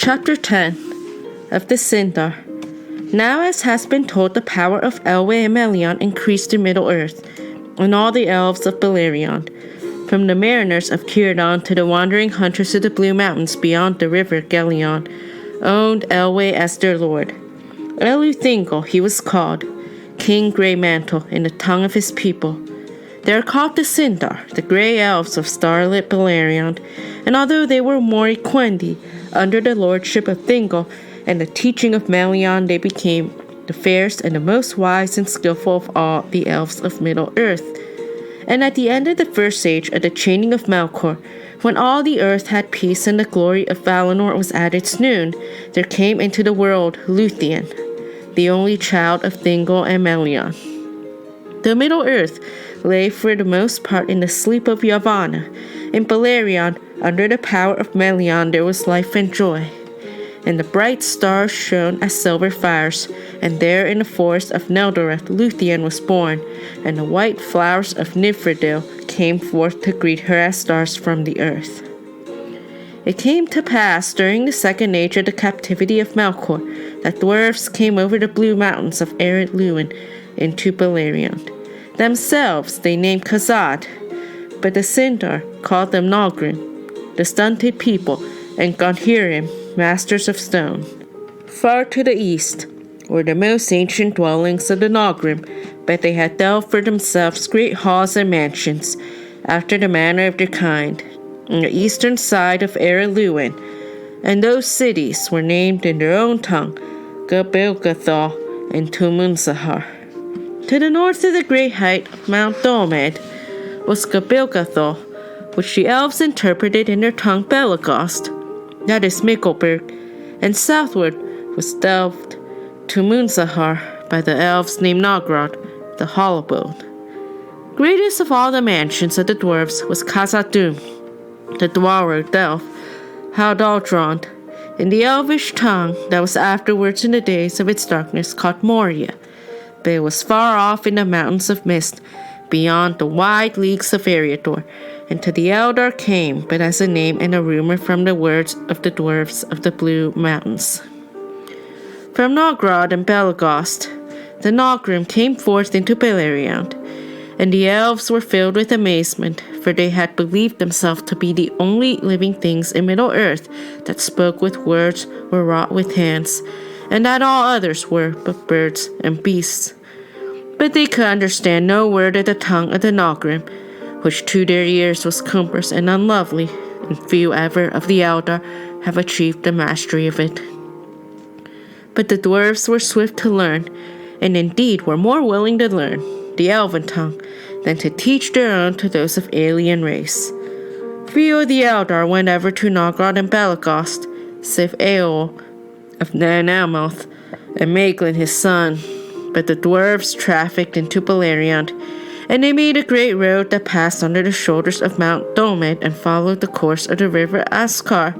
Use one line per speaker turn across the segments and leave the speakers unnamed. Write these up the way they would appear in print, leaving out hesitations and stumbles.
Chapter 10 of the Sindar. Now as has been told, the power of Elwë and Melion increased in Middle-earth, and all the elves of Beleriand, from the mariners of Círdan to the wandering hunters of the Blue Mountains beyond the river Gelion, owned Elwë as their lord. Eleuthingol he was called, King Greymantle, in the tongue of his people. They are called the Sindar, the grey elves of starlit Beleriand, and although they were more Equendi, under the lordship of Thingol and the teaching of Melion, they became the fairest and the most wise and skillful of all the elves of Middle-earth. And at the end of the first age of the chaining of Melkor, when all the earth had peace and the glory of Valinor was at its noon, there came into the world Luthien, the only child of Thingol and Melion. The Middle-earth lay for the most part in the sleep of Yavanna. In Beleriand, under the power of Melion, there was life and joy. And the bright stars shone as silver fires, and there in the forest of Neldoreth Luthien was born, and the white flowers of Nifredil came forth to greet her as stars from the earth. It came to pass during the second age of the captivity of Melkor that dwarves came over the blue mountains of arid Luin into Beleriand. Themselves they named Khazad, but the Sindar called them Nalgrim, the stunted people, and Gonhirim, masters of stone. Far to the east were the most ancient dwellings of the Nalgrim, but they had delved for themselves great halls and mansions, after the manner of their kind, on the eastern side of arid Luin, and those cities were named in their own tongue, Gabilgathal and Tumunzahar. To the north of the great height of Mount Dolmed was Gabilgathal, which the elves interpreted in their tongue Belagost, that is Mikkelberg, and southward was delved Tumunzahar by the elves named Nagrod, the Hollowbone. Greatest of all the mansions of the dwarves was Khazad-dûm, the Dwaro Delph, Haldaldrand, in the elvish tongue that was afterwards in the days of its darkness called Moria, but it was far off in the mountains of mist, beyond the wide leagues of Eriador, and to the Eldar came but as a name and a rumor from the words of the dwarves of the Blue Mountains. From Nagrod and Belagost, the Nalgrim came forth into Beleriand, and the elves were filled with amazement, for they had believed themselves to be the only living things in Middle-earth that spoke with words or wrought with hands, and that all others were but birds and beasts. But they could understand no word of the tongue of the Nalgrim, which to their ears was cumbrous and unlovely, and few ever of the Eldar have achieved the mastery of it. But the dwarves were swift to learn, and indeed were more willing to learn the elven tongue than to teach their own to those of alien race. Few of the Eldar went ever to Nagrod and Belagost, save Eol of Nan-Amoth and Maeglin his son, but the dwarves trafficked into Beleriand, and they made a great road that passed under the shoulders of Mount Dolmed and followed the course of the river Askar,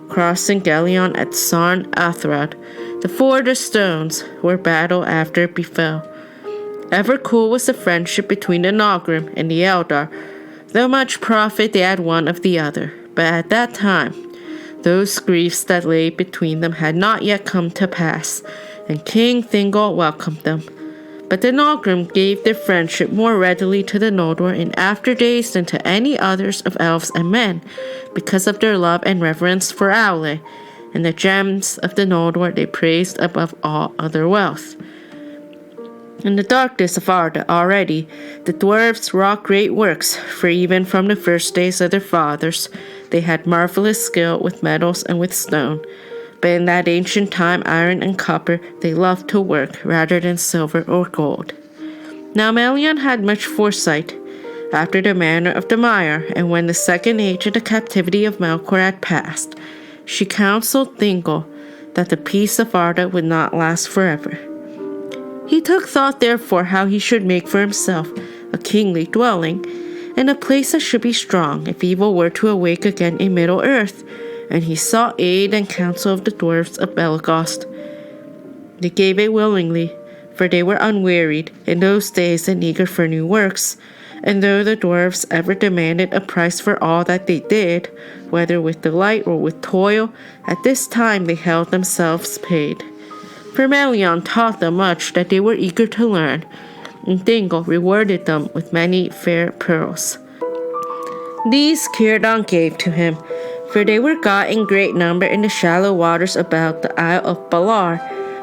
crossing Gelion at Sarn Athrad, the Ford of Stones, where battle after it befell. Ever cool was the friendship between the Nalgrim and the Eldar, though much profit they had one of the other. But at that time, those griefs that lay between them had not yet come to pass, and King Thingol welcomed them. But the Nalgrim gave their friendship more readily to the Noldor in after days than to any others of elves and men, because of their love and reverence for Aule, and the gems of the Noldor they praised above all other wealth. In the darkness of Arda already, the dwarves wrought great works, for even from the first days of their fathers, they had marvelous skill with metals and with stone. But in that ancient time, iron and copper they loved to work rather than silver or gold. Now Melion had much foresight, after the manner of the Maiar, and when the second age of the captivity of Melkor had passed, she counseled Thingol that the peace of Arda would not last forever. He took thought therefore how he should make for himself a kingly dwelling, and a place that should be strong if evil were to awake again in Middle-earth, and he sought aid and counsel of the dwarves of Belagost. They gave it willingly, for they were unwearied in those days and eager for new works, And though the dwarfs ever demanded a price for all that they did, whether with delight or with toil, at this time they held themselves paid. For Melion taught them much that they were eager to learn, and Dingle rewarded them with many fair pearls. These Círdan gave to him, for they were got in great number in the shallow waters about the Isle of Balar,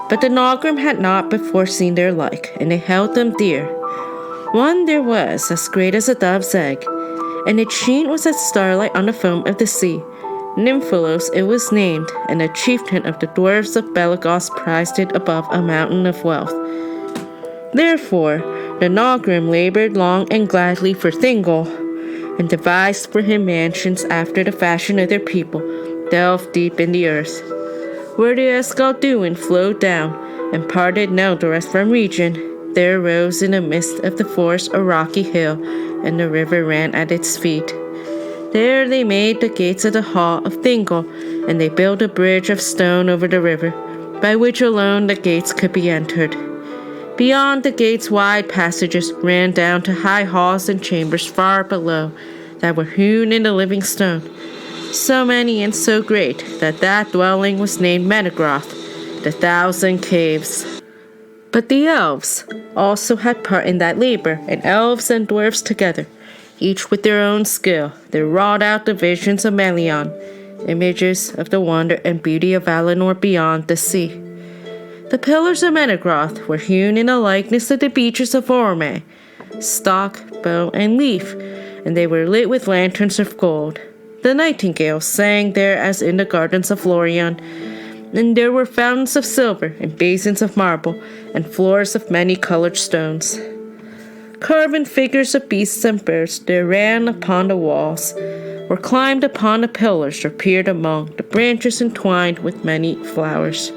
but the Nogrim had not before seen their like, and they held them dear. One there was as great as a dove's egg, and its sheen was as starlight on the foam of the sea. Nymphalos it was named, and a chieftain of the dwarfs of Belagos prized it above a mountain of wealth. Therefore the Nogrim labored long and gladly for Thingol, and devised for him mansions after the fashion of their people, delved deep in the earth, where the Escalduin flowed down, and parted Neldoreth from region. There rose in the midst of the forest a rocky hill, and the river ran at its feet. There they made the gates of the hall of Thingol, and they built a bridge of stone over the river, by which alone the gates could be entered. Beyond the gates wide passages ran down to high halls and chambers far below, that were hewn in the living stone, so many and so great that that dwelling was named Menegroth, the 1,000 Caves. But the elves also had part in that labor, and elves and dwarfs together, each with their own skill, they wrought out the visions of Melion, images of the wonder and beauty of Valinor beyond the sea. The pillars of Menegroth were hewn in the likeness of the beeches of Orme, stalk, bough, and leaf, and they were lit with lanterns of gold. The nightingales sang there as in the gardens of Lorien, and there were fountains of silver, and basins of marble, and floors of many-colored stones. Carven figures of beasts and birds there ran upon the walls, or climbed upon the pillars, or peered among the branches entwined with many flowers.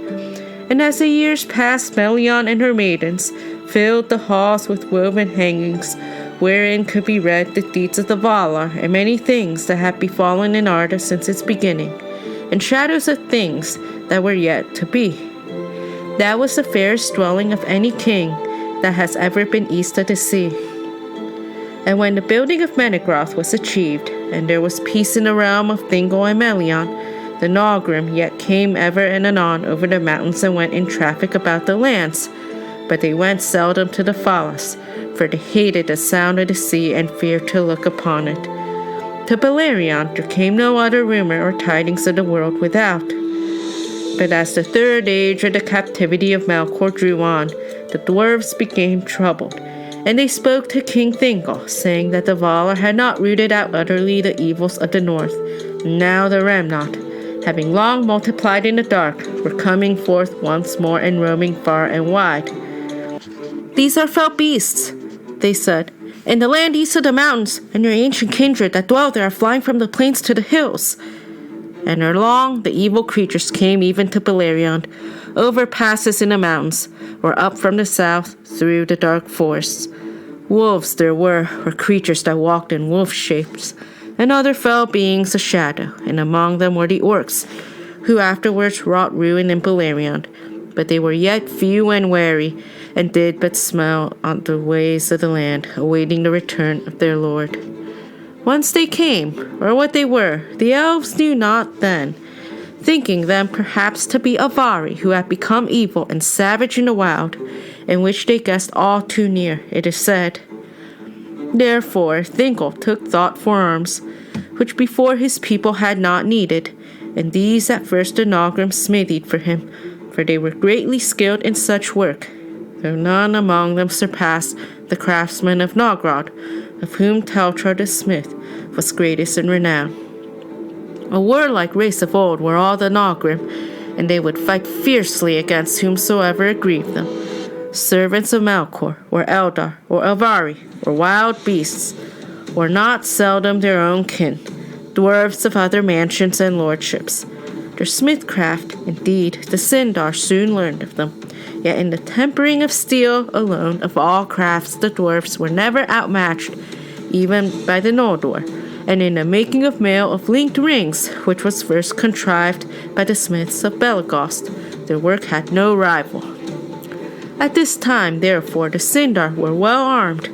And as the years passed, Melion and her maidens filled the halls with woven hangings, wherein could be read the deeds of the Valar, and many things that had befallen in Arda since its beginning, and shadows of things that were yet to be. That was the fairest dwelling of any king that has ever been east of the sea. And when the building of Menegroth was achieved, and there was peace in the realm of Thingol and Melion, the Nogrim yet came ever and anon over the mountains and went in traffic about the lands, but they went seldom to the Falas, for they hated the sound of the sea and feared to look upon it. To Beleriand there came no other rumor or tidings of the world without. But as the third age of the captivity of Melkor drew on, the dwarves became troubled, and they spoke to King Thingol, saying that the Valar had not rooted out utterly the evils of the north. Now the remnant, having long multiplied in the dark, were coming forth once more and roaming far and wide. "These are fell beasts," they said, "in the land east of the mountains, and your ancient kindred that dwell there are flying from the plains to the hills." And ere long the evil creatures came even to Beleriand, over passes in the mountains, or up from the south through the dark forests. Wolves there were, or creatures that walked in wolf shapes, and other fell beings of shadow, and among them were the orcs, who afterwards wrought ruin in Beleriand. But they were yet few and wary, and did but smell on the ways of the land, awaiting the return of their lord. Whence they came, or what they were, the elves knew not then, thinking them perhaps to be Avari, who had become evil and savage in the wild, in which they guessed all too near, it is said. Therefore Thingol took thought for arms, which before his people had not needed, and these at first the Nogrim smithied for him, for they were greatly skilled in such work, though none among them surpassed the craftsmen of Nogrod, of whom Teltra the smith was greatest in renown. A warlike race of old were all the Nogrim, and they would fight fiercely against whomsoever aggrieved them. Servants of Melkor, or Eldar, or Avari, or wild beasts, or not seldom their own kin, dwarves of other mansions and lordships. Their smithcraft, indeed, the Sindar soon learned of them. Yet in the tempering of steel alone of all crafts the dwarfs were never outmatched, even by the Noldor, and in the making of mail of linked rings, which was first contrived by the smiths of Belagos, their work had no rival. At this time, therefore, the Sindar were well armed,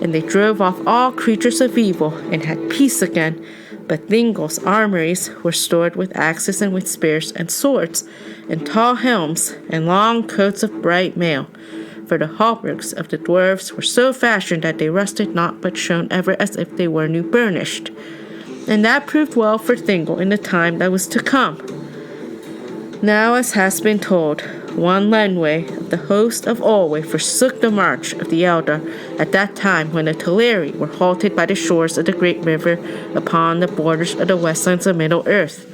and they drove off all creatures of evil and had peace again. But Thingol's armories were stored with axes and with spears and swords, and tall helms and long coats of bright mail. For the hauberks of the dwarves were so fashioned that they rusted not but shone ever as if they were new burnished. And that proved well for Thingol in the time that was to come. Now, as has been told, one Lenwë of the host of Olwë forsook the march of the Eldar at that time when the Teleri were halted by the shores of the great river upon the borders of the westlands of Middle-earth.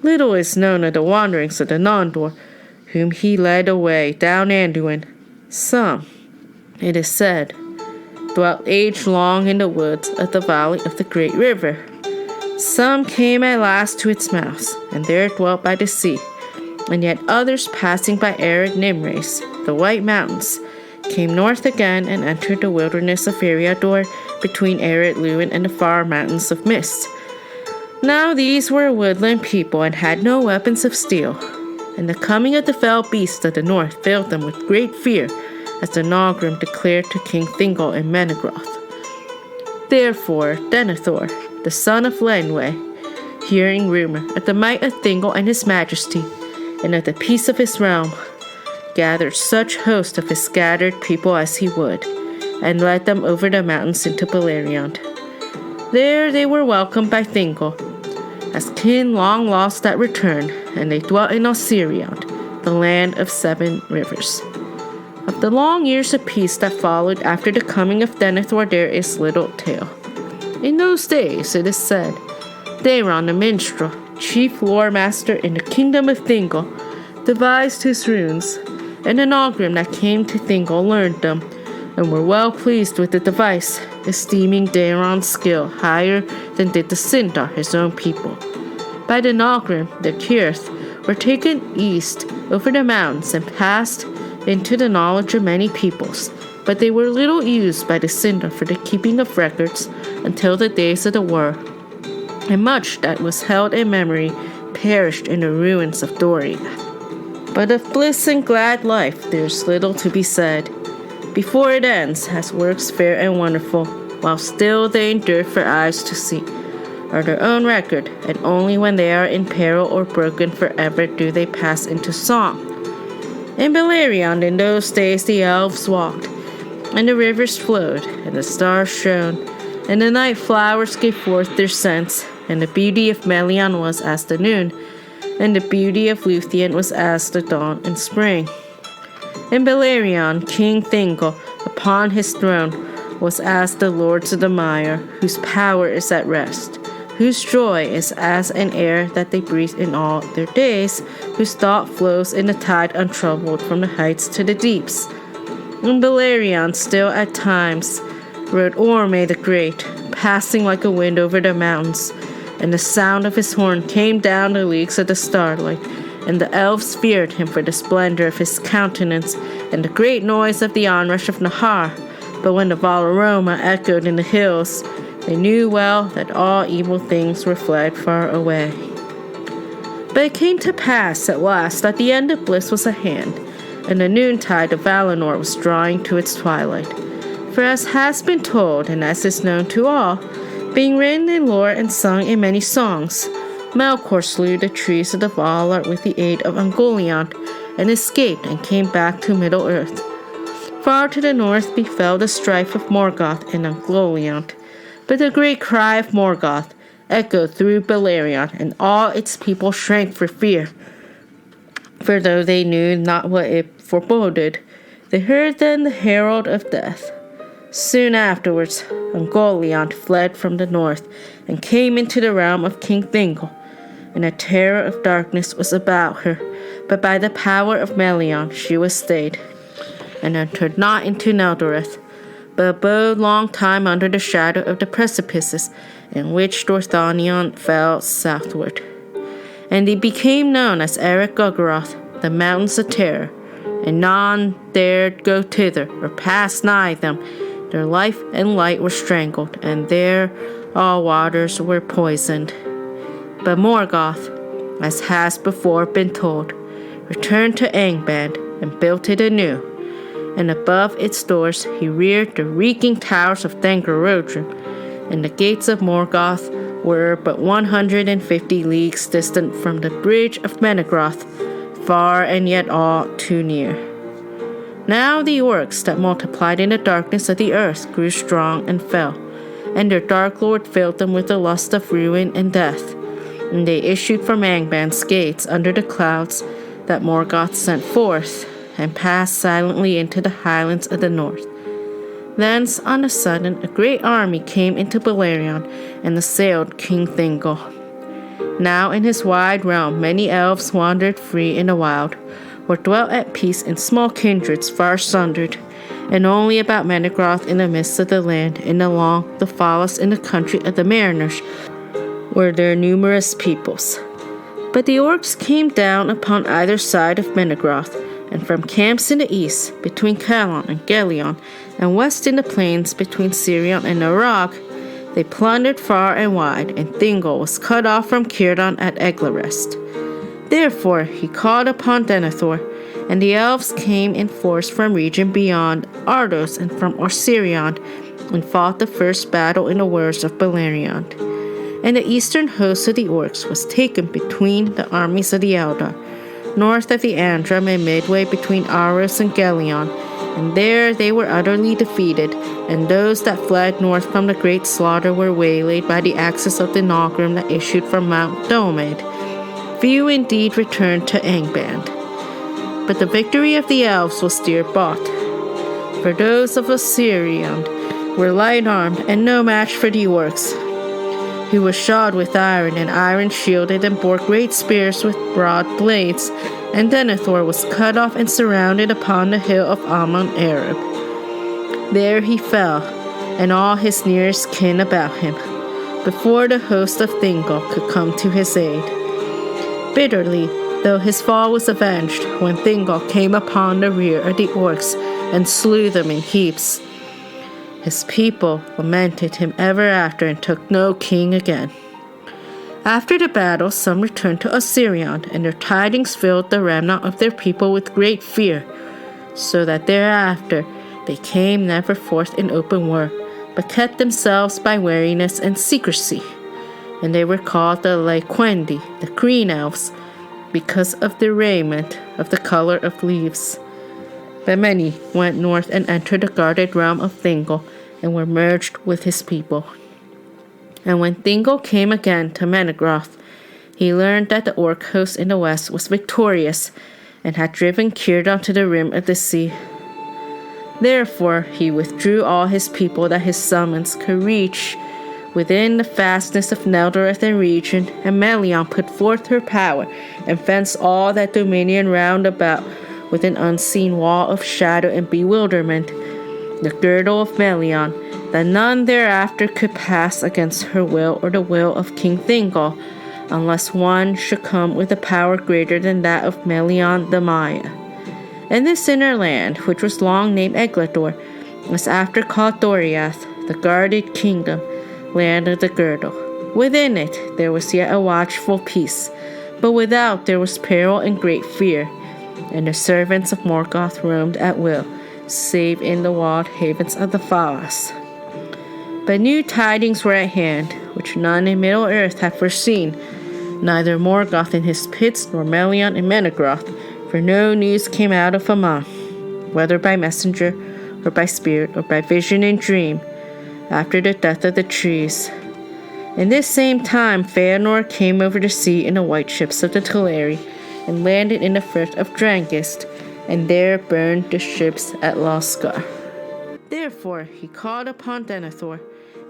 Little is known of the wanderings of the Nondor, whom he led away down Anduin. Some, it is said, dwelt age-long in the woods of the valley of the great river. Some came at last to its mouths, and there dwelt by the sea. And yet others, passing by arid Nimrace, the White Mountains, came north again and entered the wilderness of Eriador between arid Luin and the far mountains of Mist. Now these were a woodland people and had no weapons of steel, and the coming of the fell beasts of the north filled them with great fear, as the Nogrim declared to King Thingol in Menegroth. Therefore Denethor, the son of Lenwë, hearing rumor of the might of Thingol and his majesty, and of the peace of his realm, gathered such host of his scattered people as he would, and led them over the mountains into Beleriand. There they were welcomed by Thingol, as kin long lost that return, and they dwelt in Osiriand, the land of 7 rivers. Of the long years of peace that followed after the coming of Denethor there is little tale. In those days, it is said, Daeron the minstrel, chief lore master in the kingdom of Thingol, devised his runes, and the Nogrim that came to Thingol learned them, and were well pleased with the device, esteeming Daeron's skill higher than did the Sindar, his own people. By the Nogrim, the Kirith were taken east over the mountains and passed into the knowledge of many peoples, but they were little used by the Sindar for the keeping of records until the days of the war, and much that was held in memory perished in the ruins of Doria. But of bliss and glad life there's little to be said. Before it ends, as works fair and wonderful, while still they endure for eyes to see, are their own record, and only when they are in peril or broken forever do they pass into song. In Beleriand in those days the elves walked, and the rivers flowed, and the stars shone, and the night flowers gave forth their scents, and the beauty of Melion was as the noon, and the beauty of Luthien was as the dawn in spring. In Beleriand, King Thingol, upon his throne, was as the lords of the mire, whose power is at rest, whose joy is as an air that they breathe in all their days, whose thought flows in the tide untroubled from the heights to the deeps. In Beleriand still at times rode Orme the Great, passing like a wind over the mountains, and the sound of his horn came down the leagues of the starlight, and the elves feared him for the splendor of his countenance and the great noise of the onrush of Nahar. But when the Valaroma echoed in the hills, they knew well that all evil things were fled far away. But it came to pass at last that the end of bliss was at hand, and the noontide of Valinor was drawing to its twilight. For as has been told, and as is known to all, being written in lore and sung in many songs, Melkor slew the trees of the Valar with the aid of Ungoliant, and escaped and came back to Middle-earth. Far to the north befell the strife of Morgoth and Ungoliant, but the great cry of Morgoth echoed through Beleriand, and all its people shrank for fear. For though they knew not what it foreboded, they heard then the herald of death. Soon afterwards, Ungoliant fled from the north, and came into the realm of King Thingol, and a terror of darkness was about her, but by the power of Melion she was stayed, and entered not into Neldoreth, but abode long time under the shadow of the precipices, in which Dorthonion fell southward. And they became known as Eric Guggeroth, the mountains of terror, and none dared go thither or pass nigh them. Their life and light were strangled, and there all waters were poisoned. But Morgoth, as has before been told, returned to Angband and built it anew, and above its doors he reared the reeking towers of Thangorodrim, and the gates of Morgoth were but 150 leagues distant from the bridge of Menegroth, far and yet all too near. Now the orcs that multiplied in the darkness of the earth grew strong and fell, and their dark lord filled them with the lust of ruin and death. And they issued from Angband's gates under the clouds that Morgoth sent forth, and passed silently into the highlands of the north. Thence, on a sudden, a great army came into Beleriand, and assailed King Thingol. Now in his wide realm many elves wandered free in the wild, or dwelt at peace in small kindreds far sundered, and only about Menegroth in the midst of the land, and along the forests in the country of the mariners, were their numerous peoples. But the orcs came down upon either side of Menegroth, and from camps in the east, between Calon and Gelion, and west in the plains between Sirion and Narog, they plundered far and wide, and Thingol was cut off from Círdan at Eglarest. Therefore he called upon Denethor, and the elves came in force from region beyond Ardos and from Orsirion, and fought the first battle in the wars of Beleriand. And the eastern host of the orcs was taken between the armies of the Eldar, north of the Andrum and midway between Aros and Gelion, and there they were utterly defeated, and those that fled north from the great slaughter were waylaid by the axes of the Nalgrim that issued from Mount Domed. Few indeed returned to Angband. But the victory of the elves was dear bought, for those of Orsirion were light-armed and no match for the orcs, who was shod with iron and iron-shielded and bore great spears with broad blades, and Denethor was cut off and surrounded upon the hill of Ammon Arab. There he fell, and all his nearest kin about him, before the host of Thingol could come to his aid. Bitterly, though his fall was avenged, when Thingol came upon the rear of the orcs and slew them in heaps. His people lamented him ever after and took no king again. After the battle, some returned to Orsirion, and their tidings filled the remnant of their people with great fear, so that thereafter they came never forth in open war, but kept themselves by wariness and secrecy. And they were called the Laequendi, the green elves, because of their raiment of the color of leaves. But many went north and entered the guarded realm of Thingol, and were merged with his people. And when Thingol came again to Menegroth, he learned that the orc host in the west was victorious, and had driven Círdan to the rim of the sea. Therefore he withdrew all his people that his summons could reach within the fastness of Neldoreth and region, and Melion put forth her power, and fenced all that dominion round about with an unseen wall of shadow and bewilderment, the girdle of Melion, that none thereafter could pass against her will or the will of King Thingol, unless one should come with a power greater than that of Melion the Maya. And this inner land, which was long named Eglador, was after called Doriath, the guarded kingdom, land of the girdle. Within it there was yet a watchful peace, but without there was peril and great fear, and the servants of Morgoth roamed at will, save in the walled havens of the forests. But new tidings were at hand, which none in Middle-earth had foreseen, neither Morgoth in his pits nor Melion in Menegroth, for no news came out of Aman, whether by messenger, or by spirit, or by vision and dream, after the death of the trees. In this same time Feanor came over the sea in the white ships of the Teleri, and landed in the firth of Drangist, and there burned the ships at Loskar. Therefore he called upon Denethor,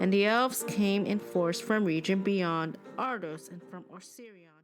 and the elves came in force from region beyond Ardos and from Orsirion.